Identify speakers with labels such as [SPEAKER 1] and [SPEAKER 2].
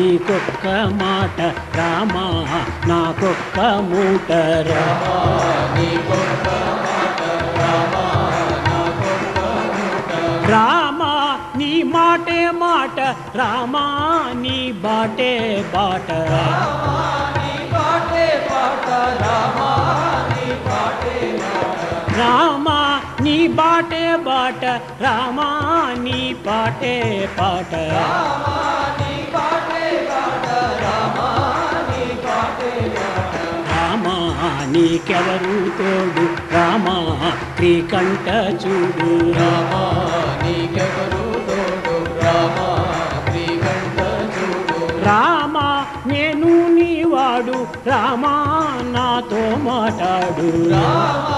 [SPEAKER 1] నీకొక్క మాట రామా నాకొక్క మూట రామా నీకొక్క మాట రామా నాకొక్క మూట రామా నీ మాటే మాట రామా నీ బాటే బాట రామా నీ బాటే బాట రామా నీ బాటే బాట రామా నీ బాటే బాట రామా నీ పాటే పాట రామా నీ బాటే బాట రామా నీ పాటే బాట రామా నీకెవరు తోడు రామా శ్రీకంఠ చూడు రామా నీకెవరు తోడు రామా శ్రీకంఠ చూడు రామా నేను నీవాడు రామా నాతో మాట్లాడు రామా